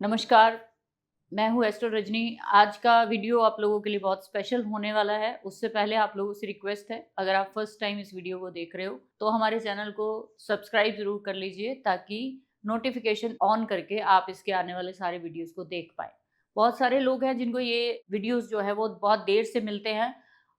नमस्कार, मैं हूँ एस्ट्रो रजनी। आज का वीडियो आप लोगों के लिए बहुत स्पेशल होने वाला है। उससे पहले आप लोगों से रिक्वेस्ट है, अगर आप फर्स्ट टाइम इस वीडियो को देख रहे हो तो हमारे चैनल को सब्सक्राइब ज़रूर कर लीजिए ताकि नोटिफिकेशन ऑन करके आप इसके आने वाले सारे वीडियोज़ को देख पाएँ। बहुत सारे लोग हैं जिनको ये वीडियोज़ जो है वो बहुत देर से मिलते हैं,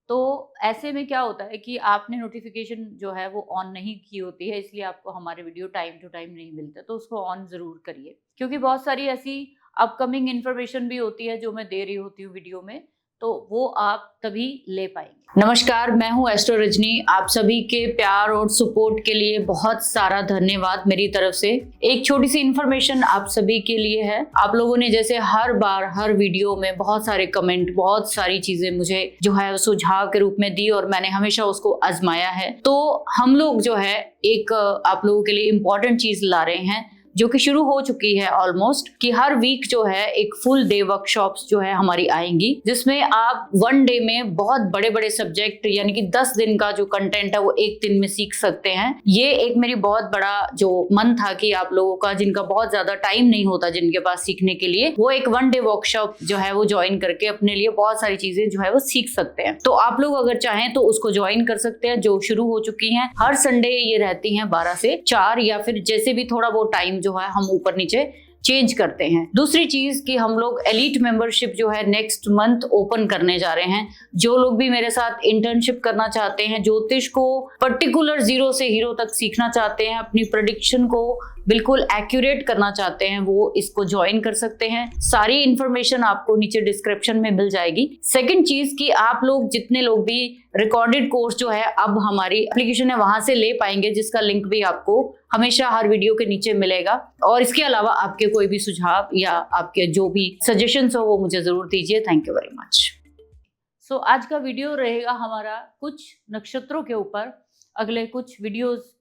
तो ऐसे में क्या होता है कि आपने नोटिफिकेशन जो है वो ऑन नहीं की होती है, इसलिए आपको हमारे वीडियो टाइम टू टाइम नहीं मिलते, तो उसको ऑन ज़रूर करिए। क्योंकि बहुत सारी ऐसी अपकमिंग इन्फॉर्मेशन भी होती है जो मैं दे रही होती हूँ वीडियो में, तो वो आप तभी ले पाएंगे। नमस्कार, मैं हूँ एस्ट्रो रजनी। आप सभी के प्यार और सपोर्ट के लिए बहुत सारा धन्यवाद मेरी तरफ से। एक छोटी सी इन्फॉर्मेशन आप सभी के लिए है। आप लोगों ने जैसे हर बार हर वीडियो में बहुत सारे कमेंट, बहुत सारी चीजें मुझे जो है सुझाव के रूप में दी और मैंने हमेशा उसको आजमाया है। तो हम लोग जो है एक आप लोगों के लिए इम्पोर्टेंट चीज ला रहे हैं जो कि शुरू हो चुकी है ऑलमोस्ट, कि हर वीक जो है एक फुल डे वर्कशॉप्स जो है हमारी आएंगी, जिसमें आप वन डे में बहुत बड़े बड़े सब्जेक्ट यानी कि 10 दिन का जो कंटेंट है वो एक दिन में सीख सकते हैं। ये एक मेरी बहुत बड़ा जो मन था कि आप लोगों का जिनका बहुत ज्यादा टाइम नहीं होता जिनके पास सीखने के लिए, वो एक वन डे वर्कशॉप जो है वो ज्वाइन करके अपने लिए बहुत सारी चीजें जो है वो सीख सकते हैं। तो आप लोग अगर चाहें तो उसको ज्वाइन कर सकते हैं, जो शुरू हो चुकी है। हर संडे ये रहती है 12 से 4, या फिर जैसे भी थोड़ा वो टाइम जो है हम ऊपर नीचे चेंज करते हैं। दूसरी चीज कि हम लोग एलीट मेंबरशिप जो है नेक्स्ट मंथ ओपन करने जा रहे हैं। जो लोग भी मेरे साथ इंटर्नशिप करना चाहते हैं, ज्योतिष को पर्टिकुलर 0 से हीरो तक सीखना चाहते हैं, अपनी प्रेडिक्शन को बिल्कुल एक्यूरेट करना चाहते हैं, वो इसको ज्वाइन कर सकते हैं। सारी इंफॉर्मेशन आपको नीचे डिस्क्रिप्शन में मिल जाएगी। सेकंड चीज कि आप लोग जितने लोग भी रिकॉर्डेड कोर्स जो है अब हमारी एप्लीकेशन है वहां से ले पाएंगे, जिसका लिंक भी आपको हमेशा हर वीडियो के नीचे मिलेगा। और इसके अलावा आपके कोई भी सुझाव या आपके जो भी सजेशंस हो वो मुझे जरूर दीजिए। Thank you very much. So आज का वीडियो रहेगा हमारा कुछ नक्षत्रों के ऊपर। अगले कुछ वीडियोस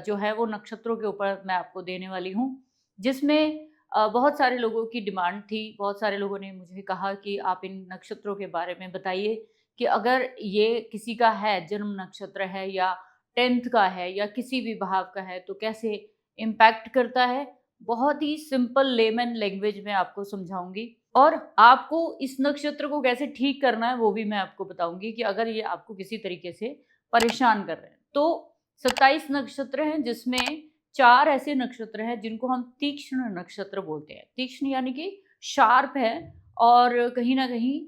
जो है वो नक्षत्रों के ऊपर मैं आपको देने वाली हूँ, जिसमें बहुत सारे लोगों की डिमांड थी। बहुत सारे लोगों ने मुझे कहा कि आप इन नक्षत्रों के बारे में बताइए कि अगर ये किसी का है, जन्म नक्षत्र है या 10th का है या किसी भी भाव का है, तो कैसे इम्पैक्ट करता है। बहुत ही सिंपल लेमन लैंग्वेज में आपको समझाऊंगी, और आपको इस नक्षत्र को कैसे ठीक करना है वो भी मैं आपको बताऊंगी कि अगर ये आपको किसी तरीके से परेशान कर रहे हैं। तो 27 नक्षत्र हैं, जिसमें 4 ऐसे नक्षत्र हैं जिनको हम तीक्ष्ण नक्षत्र बोलते हैं। तीक्ष्ण यानी कि शार्प है, और कहीं ना कहीं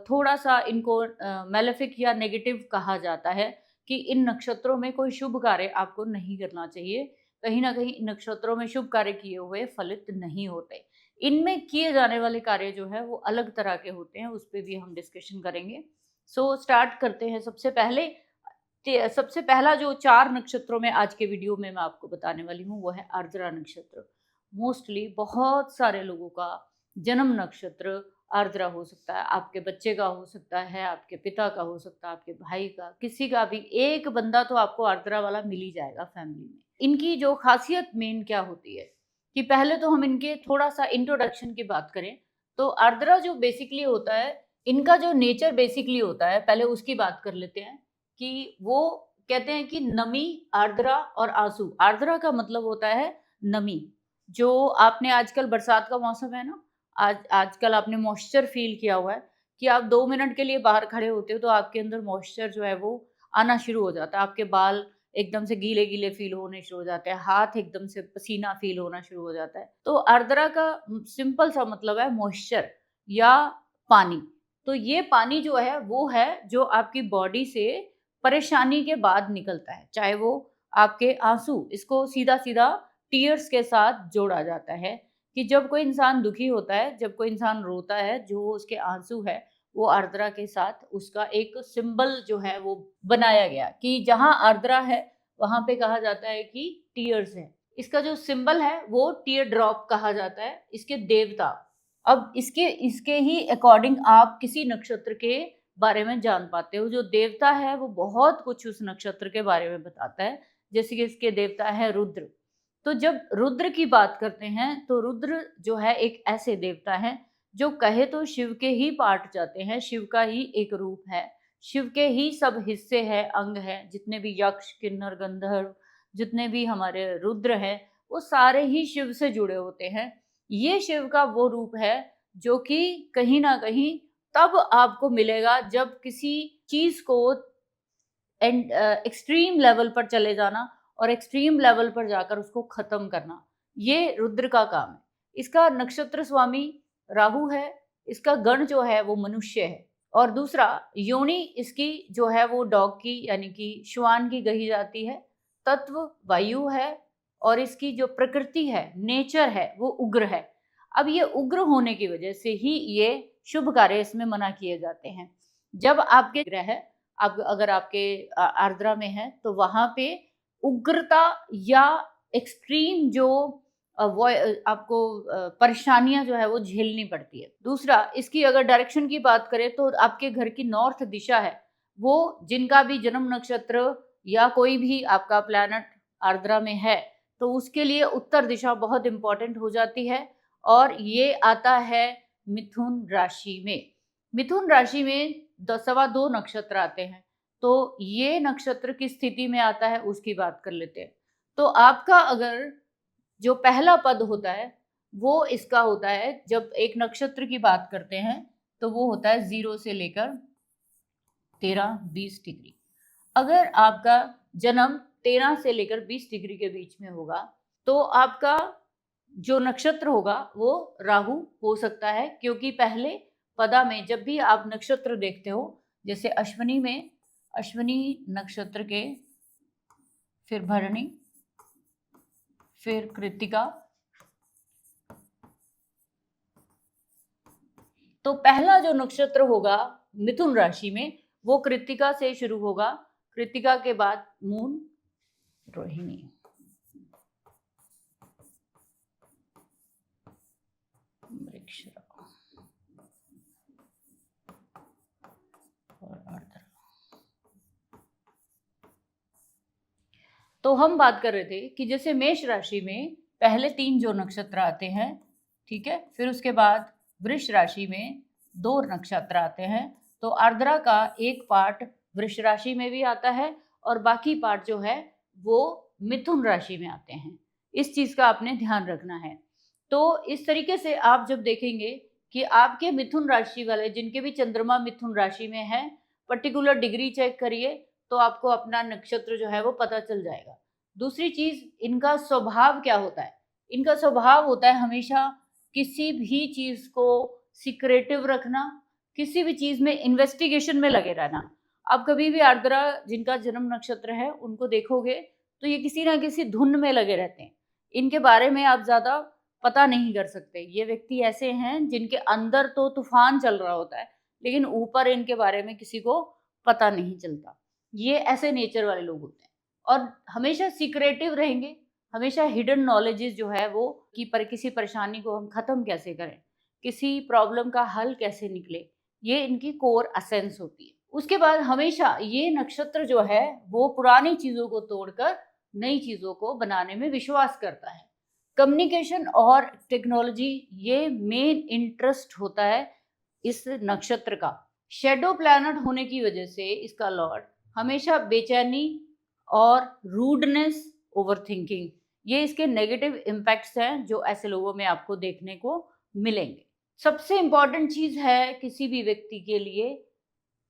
थोड़ा सा इनको मैलेफिक या नेगेटिव कहा जाता है कि इन नक्षत्रों में कोई शुभ कार्य आपको नहीं करना चाहिए। कहीं ना कहीं इन नक्षत्रों में शुभ कार्य किए हुए फलित नहीं होते। इनमें किए जाने वाले कार्य जो है वो अलग तरह के होते हैं, उस पर भी हम डिस्कशन करेंगे। सो स्टार्ट करते हैं। सबसे पहला जो 4 नक्षत्रों में आज के वीडियो में मैं आपको बताने वाली हूँ वो है आर्द्रा नक्षत्र। मोस्टली बहुत सारे लोगों का जन्म नक्षत्र आर्द्रा हो सकता है। आपके बच्चे का हो सकता है, आपके पिता का हो सकता है, आपके भाई का, किसी का भी एक बंदा तो आपको आर्द्रा वाला मिल ही जाएगा फैमिली में। इनकी जो खासियत मेन क्या होती है कि पहले तो हम इनके थोड़ा सा इंट्रोडक्शन की बात करें तो आर्द्रा जो बेसिकली होता है, इनका जो नेचर बेसिकली होता है, पहले उसकी बात कर लेते हैं कि वो कहते हैं कि नमी, आर्द्रा और आंसू। आर्द्रा का मतलब होता है नमी। जो आपने आजकल बरसात का मौसम है ना, आजकल आपने मॉइस्चर फील किया हुआ है कि आप 2 मिनट के लिए बाहर खड़े होते हो तो आपके अंदर मॉइस्चर जो है वो आना शुरू हो जाता है। आपके बाल एकदम से गीले गीले फील होने शुरू हो जाते हैं, हाथ एकदम से पसीना फील होना शुरू हो जाता है। तो आर्द्रा का सिंपल सा मतलब है मॉइस्चर या पानी। तो ये पानी जो है वो है जो आपकी बॉडी से परेशानी के बाद निकलता है, चाहे वो आपके आंसू, इसको सीधा सीधा टीयर्स के साथ जोड़ा जाता है कि जब कोई इंसान दुखी होता है, जब कोई इंसान रोता है, जो उसके आंसू है वो आर्द्रा के साथ उसका एक सिंबल जो है वो बनाया गया कि जहां आर्द्रा है वहां पे कहा जाता है कि टीयर्स है। इसका जो सिंबल है वो टीयर ड्रॉप कहा जाता है, इसके देवता। अब इसके ही अकॉर्डिंग आप किसी नक्षत्र के बारे में जान पाते हो। जो देवता है वो बहुत कुछ उस नक्षत्र के बारे में बताता है, जैसे कि इसके देवता है रुद्र। तो जब रुद्र की बात करते हैं तो रुद्र जो है एक ऐसे देवता है जो कहे तो शिव के ही पार्ट जाते हैं, शिव का ही एक रूप है, शिव के ही सब हिस्से हैं, अंग हैं। जितने भी यक्ष, किन्नर, गंधर्व, जितने भी हमारे रुद्र हैं वो सारे ही शिव से जुड़े होते हैं। ये शिव का वो रूप है जो कि कहीं ना कहीं तब आपको मिलेगा जब किसी चीज को एक्सट्रीम लेवल पर चले जाना और एक्सट्रीम लेवल पर जाकर उसको खत्म करना, ये रुद्र का काम है। इसका नक्षत्र स्वामी राहु है, इसका गण जो है वो मनुष्य है, और दूसरा योनि इसकी जो है वो डॉग की यानी कि श्वान की कही जाती है। तत्व वायु है और इसकी जो प्रकृति है, नेचर है, वो उग्र है। अब ये उग्र होने की वजह से ही ये शुभ कार्य इसमें मना किए जाते हैं। जब आपके ग्रह आप अगर आपके आर्द्रा में है तो वहां पे उग्रता या एक्सट्रीम जो आपको परेशानियां जो है वो झेलनी पड़ती है। दूसरा, इसकी अगर डायरेक्शन की बात करें तो आपके घर की नॉर्थ दिशा है, वो जिनका भी जन्म नक्षत्र या कोई भी आपका प्लैनेट आर्द्रा में है तो उसके लिए उत्तर दिशा बहुत इंपॉर्टेंट हो जाती है, और ये आता है मिथुन राशि में। मिथुन राशि में 2.25 नक्षत्र आते हैं, तो ये नक्षत्र किस स्थिति में आता है उसकी बात कर लेते हैं। तो आपका अगर जो पहला पद होता है वो इसका होता है, जब एक नक्षत्र की बात करते हैं तो वो होता है 0 से लेकर 13-20 डिग्री। अगर आपका जन्म 13 से लेकर 20 डिग्री के बीच में होगा तो आपका जो नक्षत्र होगा वो राहु हो सकता है, क्योंकि पहले पदा में जब भी आप नक्षत्र देखते हो, जैसे अश्विनी में अश्विनी नक्षत्र के फिर भरणी फिर कृत्तिका, तो पहला जो नक्षत्र होगा मिथुन राशि में वो कृत्तिका से शुरू होगा। कृत्तिका के बाद मून, रोहिणी, मृगशिरा और आर्द्रा। तो हम बात कर रहे थे कि जैसे मेष राशि में पहले 3 जो नक्षत्र आते हैं, ठीक है, फिर उसके बाद वृष राशि में 2 नक्षत्र आते हैं, तो आर्द्रा का एक पार्ट वृष राशि में भी आता है और बाकी पार्ट जो है वो मिथुन राशि में आते हैं। इस चीज का आपने ध्यान रखना है। तो इस तरीके से आप जब देखेंगे कि आपके मिथुन राशि वाले जिनके भी चंद्रमा मिथुन राशि में है, पर्टिकुलर डिग्री चेक करिए तो आपको अपना नक्षत्र जो है वो पता चल जाएगा। दूसरी चीज, इनका स्वभाव क्या होता है? इनका स्वभाव होता है हमेशा किसी भी चीज को सीक्रेटिव रखना, किसी भी चीज में इन्वेस्टिगेशन में लगे रहना। आप कभी भी आर्द्रा जिनका जन्म नक्षत्र है उनको देखोगे तो ये किसी ना किसी धुन में लगे रहते हैं। इनके बारे में आप ज्यादा पता नहीं कर सकते। ये व्यक्ति ऐसे हैं जिनके अंदर तो तूफान चल रहा होता है लेकिन ऊपर इनके बारे में किसी को पता नहीं चलता। ये ऐसे नेचर वाले लोग होते हैं और हमेशा सीक्रेटिव रहेंगे, हमेशा हिडन नॉलेजेस जो है वो कि पर किसी परेशानी को हम खत्म कैसे करें, किसी प्रॉब्लम का हल कैसे निकले, ये इनकी कोर एसेंस होती है। उसके बाद हमेशा ये नक्षत्र जो है वो पुरानी चीजों को तोड़कर नई चीजों को बनाने में विश्वास करता है। कम्युनिकेशन और टेक्नोलॉजी ये मेन इंटरेस्ट होता है इस नक्षत्र का। शेडो प्लैनेट होने की वजह से इसका लॉर्ड हमेशा बेचैनी और रूडनेस, ओवरथिंकिंग, ये इसके नेगेटिव इम्पैक्ट्स हैं जो ऐसे लोगों में आपको देखने को मिलेंगे। सबसे इंपॉर्टेंट चीज है किसी भी व्यक्ति के लिए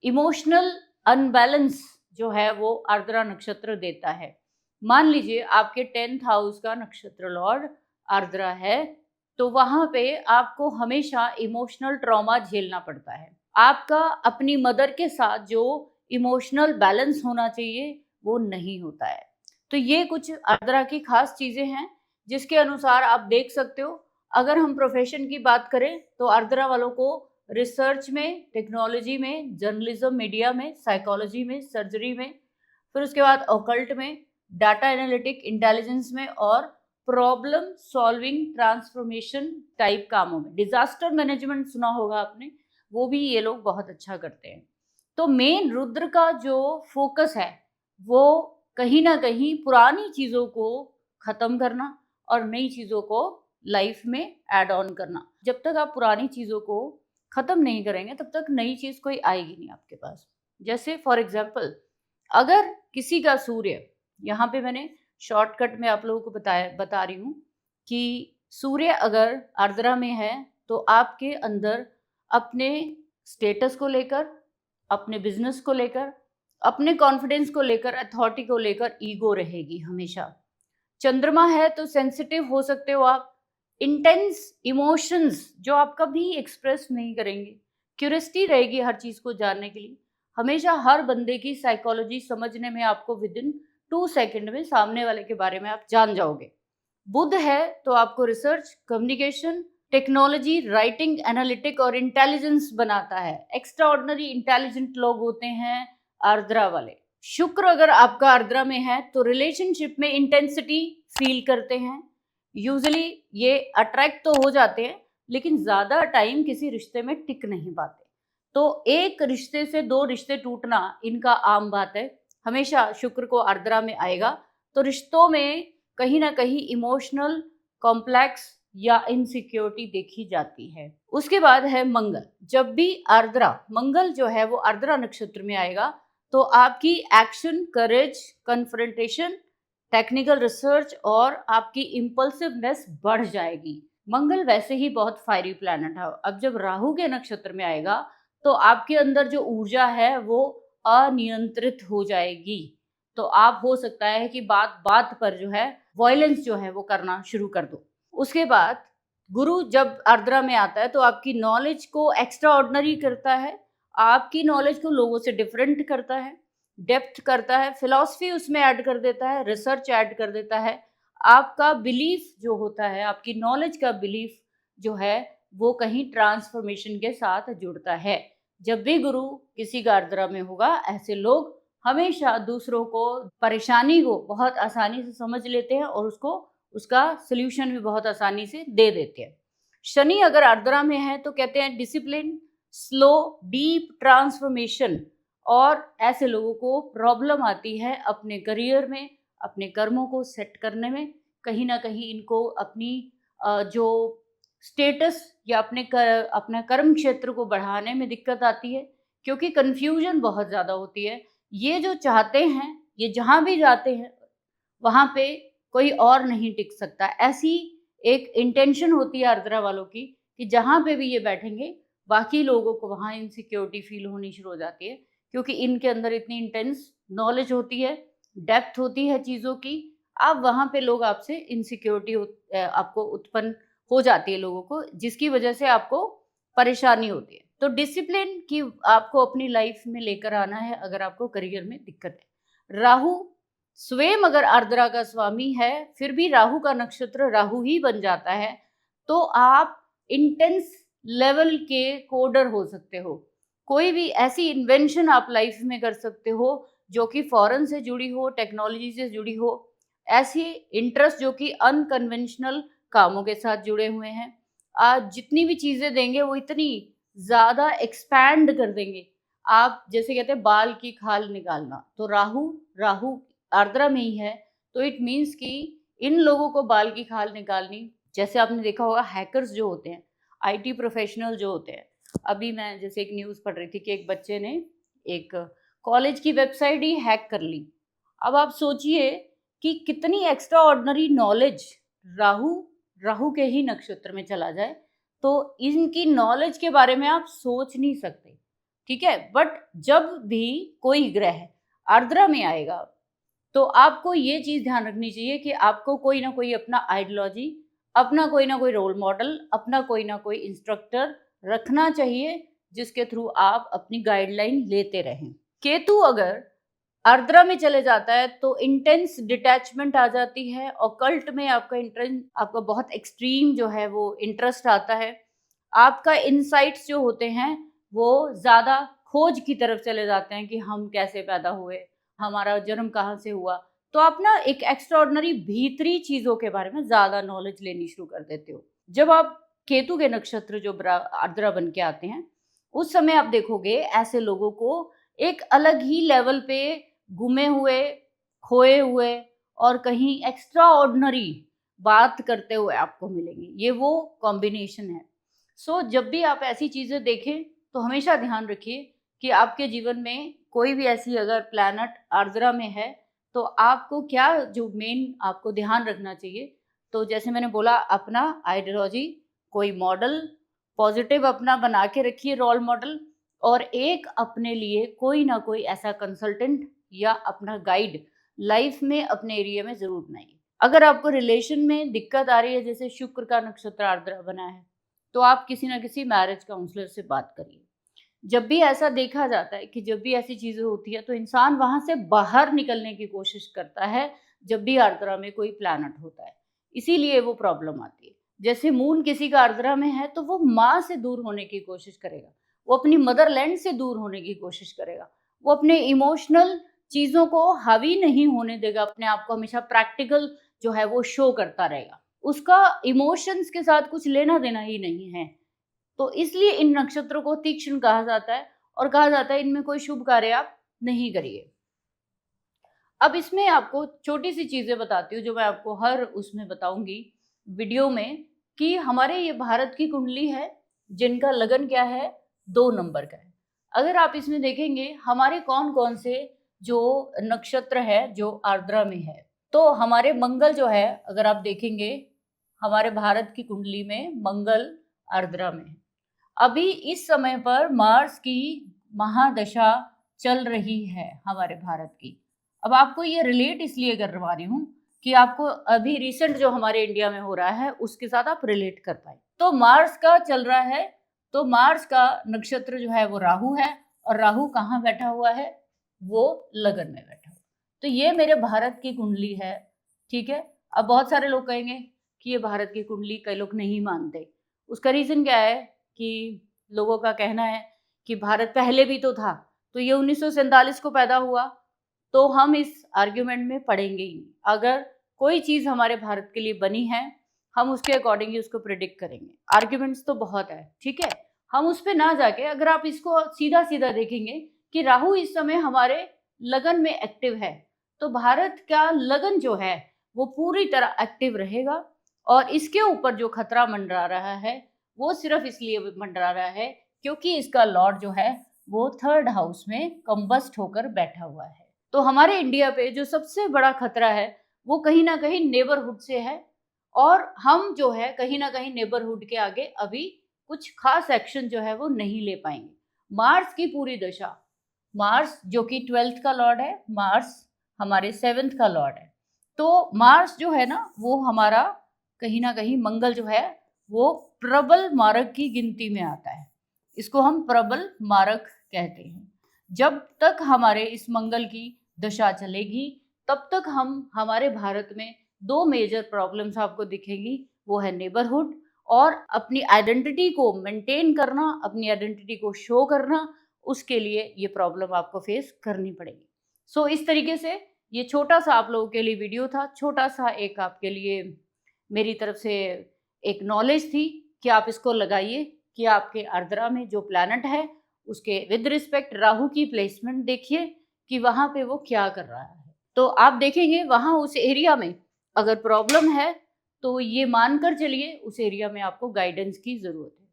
इमोशनल अनबैलेंस जो है वो आर्द्रा नक्षत्र देता है। मान लीजिए आपके 10th हाउस का नक्षत्र लॉर्ड आर्द्रा है तो वहां पे आपको हमेशा इमोशनल ट्रॉमा झेलना पड़ता है। आपका अपनी मदर के साथ जो इमोशनल बैलेंस होना चाहिए वो नहीं होता है। तो ये कुछ आर्द्रा की खास चीजें हैं जिसके अनुसार आप देख सकते हो। अगर हम प्रोफेशन की बात करें तो आर्द्रा वालों को रिसर्च में, टेक्नोलॉजी में, जर्नलिज्म, मीडिया में, साइकोलॉजी में, सर्जरी में, फिर उसके बाद ऑकल्ट में, डाटा एनालिटिक, इंटेलिजेंस में और प्रॉब्लम सॉल्विंग, ट्रांसफॉर्मेशन टाइप कामों में, डिजास्टर मैनेजमेंट सुना होगा आपने, वो भी ये लोग बहुत अच्छा करते हैं। तो मेन रुद्र का जो फोकस है वो कहीं ना कहीं पुरानी चीजों को खत्म करना और नई चीजों को लाइफ में ऐड ऑन करना। जब तक आप पुरानी चीजों को खत्म नहीं करेंगे तब तक नई चीज कोई आएगी नहीं आपके पास। जैसे फॉर एग्जाम्पल, अगर किसी का सूर्य, यहाँ पे मैंने शॉर्टकट में आप लोगों को बता रही हूँ कि सूर्य अगर आर्द्रा में है तो आपके अंदर अपने स्टेटस को लेकर, अपने बिजनेस को लेकर, अपने कॉन्फिडेंस को लेकर, अथॉरिटी को लेकर ईगो रहेगी हमेशा। चंद्रमा है तो सेंसिटिव हो सकते हो आप, इंटेंस इमोशंस जो आप कभी एक्सप्रेस नहीं करेंगे, क्यूरियोसिटी रहेगी हर चीज को जानने के लिए। हमेशा हर बंदे की साइकोलॉजी समझने में आपको विद इन 2 सेकंड में सामने वाले के बारे में आप जान जाओगे। बुध है तो आपको research, communication, technology, writing, analytic और इंटेलिजेंस बनाता है। एक्स्ट्रा ऑर्डिनरी इंटेलिजेंट लोग होते हैं आर्द्रा वाले। शुक्र अगर आपका आर्द्रा में है तो रिलेशनशिप में इंटेंसिटी फील करते हैं। यूजुअली ये अट्रैक्ट तो हो जाते हैं लेकिन ज्यादा टाइम किसी रिश्ते में टिक नहीं पाते। तो एक रिश्ते से 2 रिश्ते टूटना इनका आम बात है। हमेशा शुक्र को आर्द्रा में आएगा तो रिश्तों में कहीं ना कहीं इमोशनल कॉम्प्लेक्स या इनसिक्योरिटी देखी जाती है। उसके बाद है मंगल। जब भी आर्द्रा मंगल जो है वो आर्द्रा नक्षत्र में आएगा तो आपकी एक्शन, करेज, कन्फ्रंटेशन, टेक्निकल रिसर्च और आपकी इम्पल्सिवनेस बढ़ जाएगी। मंगल वैसे ही बहुत फायरी प्लैनेट है। अब जब राहु के नक्षत्र में आएगा तो आपके अंदर जो ऊर्जा है वो अनियंत्रित हो जाएगी। तो आप हो सकता है कि बात बात पर जो है वायलेंस जो है वो करना शुरू कर दो। उसके बाद गुरु जब आर्द्रा में आता है तो आपकी नॉलेज को एक्स्ट्रा ऑर्डिनरी करता है, आपकी नॉलेज को लोगों से डिफरेंट करता है, डेप्थ करता है, फिलॉसफी उसमें ऐड कर देता है, रिसर्च ऐड कर देता है। आपका बिलीफ जो होता है, आपकी नॉलेज का बिलीफ जो है वो कहीं ट्रांसफॉर्मेशन के साथ जुड़ता है। जब भी गुरु किसी का आर्द्रा में होगा ऐसे लोग हमेशा दूसरों को परेशानी को बहुत आसानी से समझ लेते हैं और उसका सल्यूशन भी बहुत आसानी से दे देते हैं। शनि अगर आर्द्रा में है तो कहते हैं डिसिप्लिन, स्लो, डीप ट्रांसफॉर्मेशन। और ऐसे लोगों को प्रॉब्लम आती है अपने करियर में, अपने कर्मों को सेट करने में। कहीं ना कहीं इनको अपनी जो स्टेटस या अपना कर्म क्षेत्र को बढ़ाने में दिक्कत आती है क्योंकि कंफ्यूजन बहुत ज़्यादा होती है। ये जो चाहते हैं ये जहाँ भी जाते हैं वहाँ पे कोई और नहीं टिक सकता। ऐसी एक इंटेंशन होती है आर्द्रा वालों की कि जहाँ पे भी ये बैठेंगे बाकी लोगों को वहाँ इनसिक्योरिटी फील होनी शुरू हो जाती है क्योंकि इनके अंदर इतनी इंटेंस नॉलेज होती है, डेप्थ होती है चीज़ों की। अब वहाँ पे लोग आपसे इनसिक्योरिटी आपको उत्पन्न हो जाती है लोगों को, जिसकी वजह से आपको परेशानी होती है। तो डिसिप्लिन की आपको अपनी लाइफ में लेकर आना है अगर आपको करियर में दिक्कत है। राहु स्वयं अगर आर्द्रा का स्वामी है फिर भी राहु का नक्षत्र राहु ही बन जाता है तो आप इंटेंस लेवल के कोडर हो सकते हो। कोई भी ऐसी इन्वेंशन आप लाइफ में कर सकते हो जो कि फॉरेन से जुड़ी हो, टेक्नोलॉजी से जुड़ी हो, ऐसी इंटरेस्ट जो कि अनकन्वेंशनल कामों के साथ जुड़े हुए हैं। आज जितनी भी चीजें देंगे वो इतनी ज्यादा एक्सपैंड कर देंगे। आप जैसे कहते हैं बाल की खाल निकालना, तो राहु राहु आर्द्रा में ही है तो इट मीन्स कि इन लोगों को बाल की खाल निकालनी। जैसे आपने देखा होगा हैकर्स जो होते हैं, आईटी प्रोफेशनल जो होते हैं। अभी मैं जैसे एक न्यूज़ पढ़ रही थी कि एक बच्चे ने एक कॉलेज की वेबसाइट ही हैक कर ली। अब आप सोचिए कि कितनी extra ordinary knowledge Rahu Rahu के ही नक्षत्र में चला जाए तो इनकी नॉलेज के बारे में आप सोच नहीं सकते। ठीक है, बट जब भी कोई ग्रह आर्द्रा में आएगा तो आपको ये चीज ध्यान रखनी चाहिए कि आपको कोई ना कोई अपना आइडियोलॉजी, अपना कोई ना कोई रोल मॉडल, अपना कोई ना कोई इंस्ट्रक्टर रखना चाहिए जिसके थ्रू आप अपनी गाइडलाइन लेते रहें। केतु अगर आर्द्रा में चले जाता है तो इंटेंस डिटैचमेंट आ जाती है और कल्ट में आपका बहुत एक्सट्रीम जो है वो इंटरेस्ट आता है। आपका इनसाइट्स जो होते हैं वो ज़्यादा खोज की तरफ चले जाते हैं कि हम कैसे पैदा हुए, हमारा जन्म कहाँ से हुआ। तो आप ना एक एक्स्ट्राऑर्डिनरी भीतरी चीज़ों के बारे में ज़्यादा नॉलेज लेनी शुरू कर देते हो। जब आप केतु के नक्षत्र जो आर्द्रा बन के आते हैं उस समय आप देखोगे ऐसे लोगों को एक अलग ही लेवल पे गुमे हुए, खोए हुए और कहीं एक्स्ट्रा ऑर्डिनरी बात करते हुए आपको मिलेंगे। ये वो कॉम्बिनेशन है। सो जब भी आप ऐसी चीज़ें देखें तो हमेशा ध्यान रखिए कि आपके जीवन में कोई भी ऐसी अगर प्लैनेट आर्द्रा में है तो आपको क्या जो मेन आपको ध्यान रखना चाहिए, तो जैसे मैंने बोला, अपना आइडियोलॉजी, कोई मॉडल पॉजिटिव अपना बना के रखिए, रोल मॉडल, और एक अपने लिए कोई ना कोई ऐसा कंसल्टेंट या अपना गाइड लाइफ में अपने एरिया में जरूर बनाइए। अगर आपको रिलेशन में दिक्कत आ रही है, जैसे शुक्र का नक्षत्र आर्द्रा बना है, तो आप किसी ना किसी मैरिज काउंसलर से बात करिए। जब भी ऐसा देखा जाता है कि जब भी ऐसी चीजें होती है तो इंसान वहां से बाहर निकलने की कोशिश करता है, जब भी आर्द्रा में कोई प्लैनेट होता है, इसीलिए वो प्रॉब्लम आती है। जैसे मून किसी का आर्द्रा में है तो वो माँ से दूर होने की कोशिश करेगा, वो अपनी मदरलैंड से दूर होने की कोशिश करेगा, वो अपने इमोशनल चीजों को हावी नहीं होने देगा, अपने आप को हमेशा प्रैक्टिकल जो है वो शो करता रहेगा, उसका इमोशंस के साथ कुछ लेना देना ही नहीं है। तो इसलिए इन नक्षत्रों को तीक्ष्ण कहा जाता है और कहा जाता है इनमें कोई शुभ कार्य आप नहीं करिए। अब इसमें आपको छोटी सी चीजें बताती हूँ जो मैं आपको हर उसमें बताऊंगी वीडियो में, कि हमारे ये भारत की कुंडली है जिनका लगन क्या है, 2 नंबर का है। अगर आप इसमें देखेंगे हमारे कौन कौन से जो नक्षत्र है जो आर्द्रा में है, तो हमारे मंगल जो है, अगर आप देखेंगे हमारे भारत की कुंडली में मंगल आर्द्रा में है। अभी इस समय पर मार्स की महादशा चल रही है हमारे भारत की। अब आपको ये रिलेट इसलिए करवा रही हूँ कि आपको अभी रिसेंट जो हमारे इंडिया में हो रहा है उसके साथ आप रिलेट कर पाए। तो मार्स का चल रहा है, तो मार्स का नक्षत्र जो है वो राहु है, और राहु कहाँ बैठा हुआ है, वो लगन में बैठा हुआ। तो ये मेरे भारत की कुंडली है, ठीक है। अब बहुत सारे लोग कहेंगे कि ये भारत की कुंडली कई लोग नहीं मानते। उसका रीजन क्या है कि लोगों का कहना है कि भारत पहले भी तो था, तो ये 1947 को पैदा हुआ, तो हम इस आर्ग्यूमेंट में पढ़ेंगे ही नहीं। अगर कोई चीज हमारे भारत के लिए बनी है, हम उसके अकॉर्डिंग ही उसको प्रिडिक्ट करेंगे। आर्ग्यूमेंट्स तो बहुत है, ठीक है, हम उस पर ना जाके अगर आप इसको सीधा सीधा देखेंगे कि राहु इस समय हमारे लगन में एक्टिव है, तो भारत का लगन जो है वो पूरी तरह एक्टिव रहेगा। और इसके ऊपर जो खतरा मंडरा रहा है वो सिर्फ इसलिए मंडरा रहा है क्योंकि इसका लॉर्ड जो है वो 3rd हाउस में कंबस्ट होकर बैठा हुआ है। तो हमारे इंडिया पे जो सबसे बड़ा खतरा है वो कहीं ना कहीं नेबरहुड से है, और हम जो है कहीं ना कहीं नेबरहुड के आगे अभी कुछ खास एक्शन जो है वो नहीं ले पाएंगे। मार्स की पूरी दशा, मार्स जो कि 12th का लॉर्ड है, मार्स हमारे 7th का लॉर्ड है, तो मार्स जो है ना वो हमारा कहीं ना कहीं मंगल जो है वो प्रबल मारक की गिनती में आता है। इसको हम प्रबल मारक कहते हैं। जब तक हमारे इस मंगल की दशा चलेगी तब तक हम हमारे भारत में 2 मेजर प्रॉब्लम्स आपको दिखेंगी, वो है नेबरहुड और अपनी आइडेंटिटी को मेंटेन करना, अपनी आइडेंटिटी को शो करना, उसके लिए ये प्रॉब्लम आपको फेस करनी पड़ेगी। सो इस तरीके से ये छोटा सा आप लोगों के लिए वीडियो था, छोटा सा एक आपके लिए मेरी तरफ से एक नॉलेज थी कि आप इसको लगाइए कि आपके आर्द्रा में जो प्लैनेट है उसके विद रिस्पेक्ट राहु की प्लेसमेंट देखिए कि वहां पे वो क्या कर रहा है। तो आप देखेंगे वहां उस एरिया में अगर प्रॉब्लम है तो ये मानकर चलिए उस एरिया में आपको गाइडेंस की जरूरत है।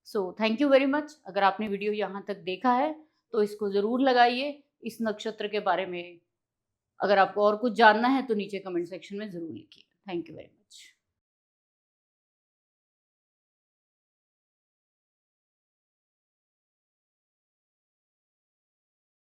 So thank you very much. अगर आपने वीडियो यहाँ तक देखा है तो इसको जरूर लगाइए। इस नक्षत्र के बारे में अगर आपको और कुछ जानना है तो नीचे कमेंट सेक्शन में जरूर लिखिए। Thank you very much.